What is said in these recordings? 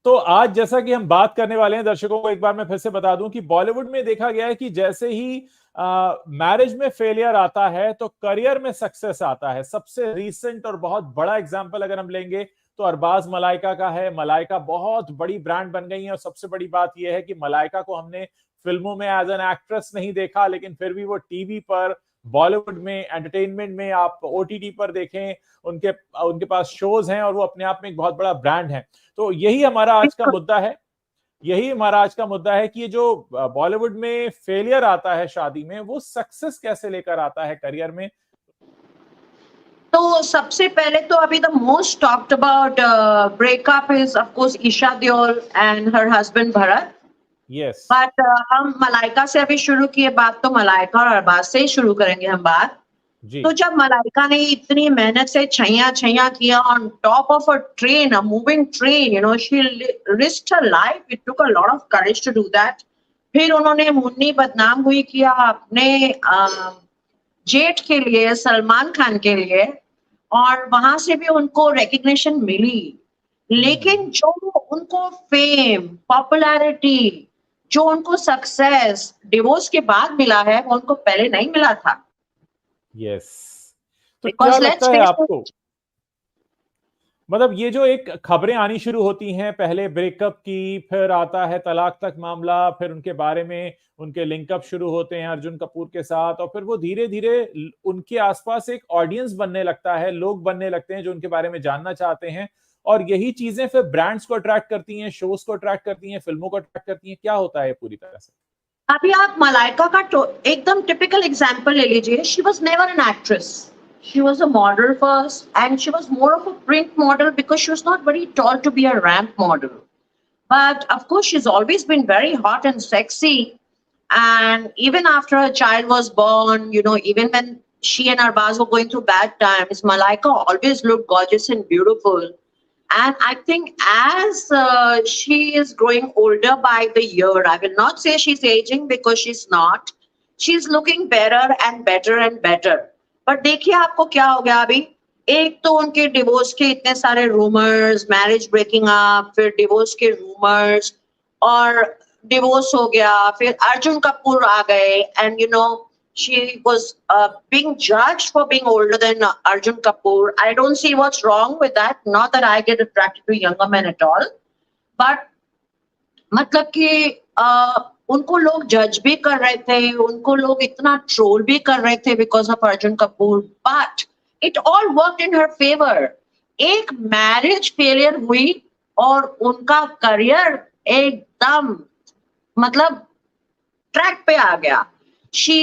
तो आज जैसा कि हम बात करने वाले हैं, दर्शकों को एक बार मैं फिर से बता दूं कि बॉलीवुड में देखा गया है कि जैसे ही मैरिज में फेलियर आता है तो करियर में सक्सेस आता है। सबसे रीसेंट और बहुत बड़ा एग्जांपल अगर हम लेंगे तो अरबाज मलाइका का है। मलाइका बहुत बड़ी ब्रांड बन गई है और सबसे बड़ी बात यह है कि मलाइका को हमने फिल्मों में एज एन एक्ट्रेस नहीं देखा, लेकिन फिर भी वो टीवी पर, बॉलीवुड में, एंटरटेनमेंट में, आप ओटीटी पर देखें, उनके उनके पास शोज हैं और वो अपने आप में एक बहुत बड़ा ब्रांड है। तो यही हमारा आज का मुद्दा है। यही हमारा आज का मुद्दा है कि ये जो बॉलीवुड में फेलियर आता है शादी में, वो सक्सेस कैसे लेकर आता है करियर में। तो सबसे पहले तो अभी the most talked about breakup is of course Esha Deol and her husband Bharat. Yes. But हम मलाइका से अभी शुरू किए बात, तो मलाइका और अरबाज से ही शुरू करेंगे हम बात। जी। तो जब मलाइका ने इतनी मेहनत से छैया छैया किया on top of a train, a moving train, you know, she risked her life, it took a lot of courage to do that. फिर उन्होंने मुन्नी बदनाम हुई किया अपने जेठ के लिए, सलमान खान के लिए, और वहां से भी उनको रिकग्निशन मिली। लेकिन जो उनको फेम, पॉपुलैरिटी, जो उनको सक्सेस डिवोर्स के बाद मिला है, वो उनको पहले नहीं मिला था। यस। तो क्या Because लगता let's है face आपको, it, मतलब ये जो एक खबरें आनी शुरू होती हैं, पहले ब्रेकअप की, फिर आता है तलाक तक मामला, फिर उनके बारे में उनके लिंकअप शुरू होते हैं अर्जुन कपूर के साथ, और फिर वो धीरे धीरे उनके आसपास एक ऑडियंस बनने लगता है, लोग बनने लगते हैं जो उनके बारे में जानना चाहते हैं, और यही चीजें फिर ब्रांड्स को अट्रैक्ट करती हैं, शोज को अट्रैक्ट करती हैं, फिल्मों को अट्रैक्ट करती हैं। क्या होता है पूरी तरह से? अभी आप मलाइका का एकदम टिपिकल एग्जांपल ले लीजिए। She was never an actress, she was a model first, and she was more of a print model because she was not very tall to be a ramp model. But of course, she's always been very hot and sexy. And even after her child was born, you know, even when she and Arbaz were going through bad times, Malaika always looked gorgeous and beautiful. And I think as she is growing older by the year, I will not say she's aging because she's not. She's looking better and better and better. But देखिए आपको क्या हो गया अभी। एक तो उनके divorce के इतने सारे रूमर्स, मैरिज ब्रेकिंग अप, फिर डिवोर्स के रूमर्स, और डिवोर्स हो गया, फिर अर्जुन कपूर आ गए, and you know she was being judged for being older than Arjun Kapoor. I don't see what's wrong with that. Not that I get attracted to younger men at all. But मतलब कि उनको लोग जज भी कर रहे थे, उनको लोग इतना ट्रोल भी कर रहे थे because of Arjun Kapoor, but it all worked in her favour. एक मैरिज फेलियर हुई और उनका करियर एकदम मतलब ट्रैक पे आ गया। She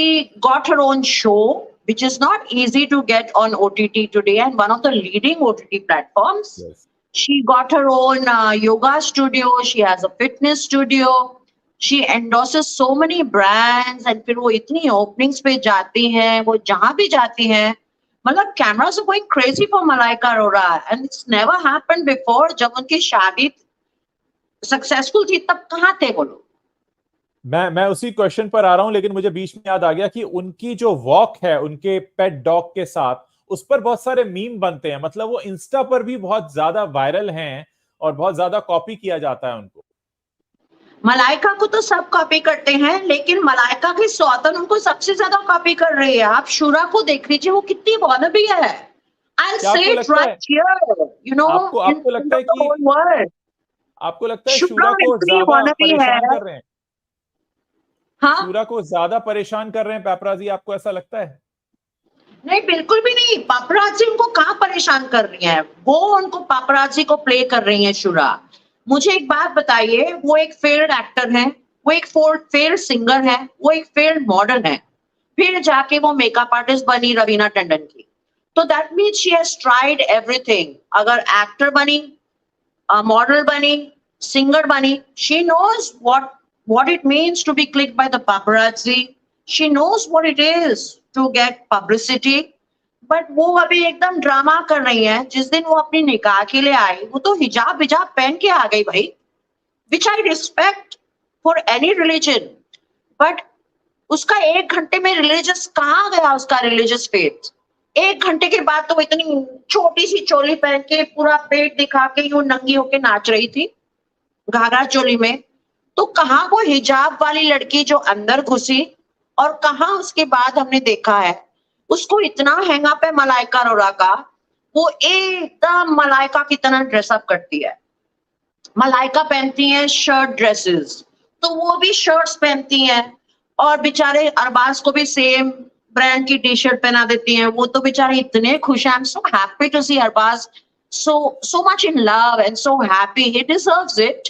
got her own show, which is not easy to get on OTT today, and one of the leading OTT platforms. Yes. She got her own yoga studio. She has a fitness studio. She endorses so many brands, and फिर वो इतनी openings पे जाती हैं, वो जहाँ भी जाती हैं, मतलब cameras are going crazy for Malaika Arora, and it's never happened before. जब उनकी शादी successful थी तब कहाँ थे वो लोग? मैं उसी क्वेश्चन पर आ रहा हूं, लेकिन मुझे बीच में याद आ गया कि उनकी जो वॉक है उनके पेट डॉग के साथ, उस पर बहुत सारे मीम बनते हैं, मतलब वो इंस्टा पर भी बहुत ज्यादा वायरल हैं और बहुत ज्यादा कॉपी किया जाता है उनको। मलाइका को तो सब कॉपी करते हैं, लेकिन मलाइका की सौतन उनको सबसे ज्यादा कॉपी कर रही है। आप शुरा को देख लीजिए, वो कितनी वानबी है। I'll say it right here, you know, आपको लगता है कि आपको लगता है शुरा शुरा को ज्यादा परेशान कर रहे हैं? हाँ? शुरा को ज्यादा परेशान कर रहे हैं पैपराजी, आपको ऐसा लगता है? नहीं, बिल्कुल भी नहीं। पापराजी उनको कहाँ परेशान कर रही है, वो उनको पापराजी को प्ले कर रही है शुरा। मुझे एक बात बताइए, वो एक फेल्ड एक्टर है, वो एक फेल्ड सिंगर है, वो एक फेल्ड मॉडल है, फिर जाके वो मेकअप आर्टिस्ट बनी रवीना टंडन की। तो that means she has tried everything. अगर एक्टर बनी, मॉडल बनी, सिंगर बनी, she knows what it means to be clicked by the paparazzi. She knows what it is to get publicity. But वो अभी एकदम ड्रामा कर रही है। जिस दिन वो अपनी निकाह के लिए आई, वो तो हिजाब पहन के आ गई भाई, which I respect for any religion. But उसका 1 घंटे में रिलीजियस कहाँ गया, उसका रिलीजियस फेथ? 1 घंटे के बाद तो इतनी छोटी सी चोली पहन के पूरा पेट दिखा के यूं नंगी होके नाच रही थी। घाघरा चोली में, तो कहाँ वो हिजाब वाली लड़की जो अंदर घुसी और कहाँ उसके बाद हमने देखा है उसको इतना हैंगअप है मलाइका अरोड़ा का, वो एकदम मलाइका की तरह ड्रेसअप करती है। मलाइका पहनती है शर्ट ड्रेसेस, तो वो भी शर्ट्स पहनती हैं, और बेचारे अरबाज को भी सेम ब्रांड की टी शर्ट पहना देती हैं। वो तो बेचारे इतने खुश हैं। I am so happy to see Arbaaz so much in love and so happy. He deserves it.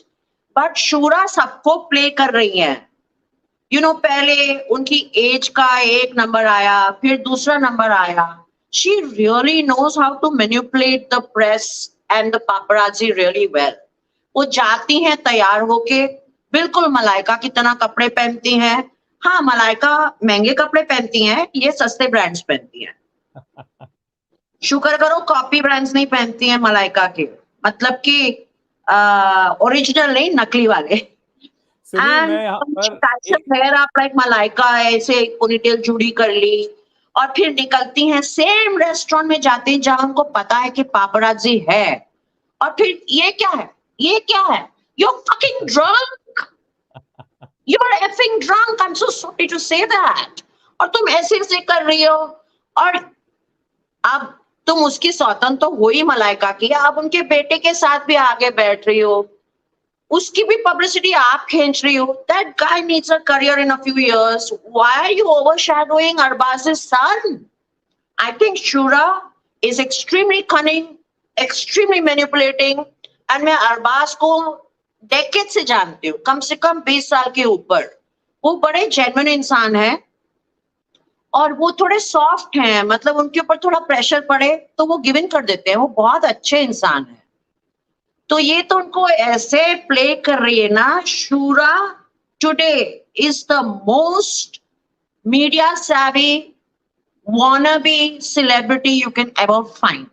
But शूरा सबको प्ले कर रही है। You know, पहले उनकी एज का एक नंबर आया, फिर दूसरा नंबर आया। She really knows how to manipulate the press and the paparazzi really well. वो जाती हैं तैयार होके, बिल्कुल मलाइका की तरह कपड़े पहनती हैं। हाँ, मलाइका महंगे कपड़े पहनती हैं, ये सस्ते ब्रांड्स पहनती हैं। शुक्र करो कॉपी ब्रांड्स नहीं पहनती हैं मलाइका के, मतलब कि ओरिजिनल नहीं, नकली वाले। हेयर आप लाइक मलाइका ऐसे पोनीटेल जुड़ी कर ली और फिर निकलती हैं, सेम रेस्टोरेंट में जाती हैं जहां उनको पता है कि पापराजी है, और फिर ये क्या है, ये क्या है, you're fucking drunk, you're effing drunk, I'm so sorry to say that, और तुम ऐसे ऐसे कर रही हो, और अब तुम उसकी सौतन तो हो ही मलाइका की, अब उनके बेटे के साथ भी आगे बैठ रही हो, उसकी भी पब्लिसिटी आप खींच रही हो। That guy needs a career in a few years. Why are you overshadowing Arbaz's son? I think Shura is extremely cunning, extremely manipulating, and मैं अरबाज को डेकेड से जानती हूँ, कम से कम 20 साल के ऊपर। वो बड़े जेन्युइन इंसान है और वो थोड़े सॉफ्ट हैं, मतलब उनके ऊपर थोड़ा प्रेशर पड़े तो वो गिव इन कर देते हैं, वो बहुत अच्छे इंसान है। तो ये तो उनको ऐसे प्ले कर रही है ना। Shura today is the most media savvy wannabe celebrity you can ever find.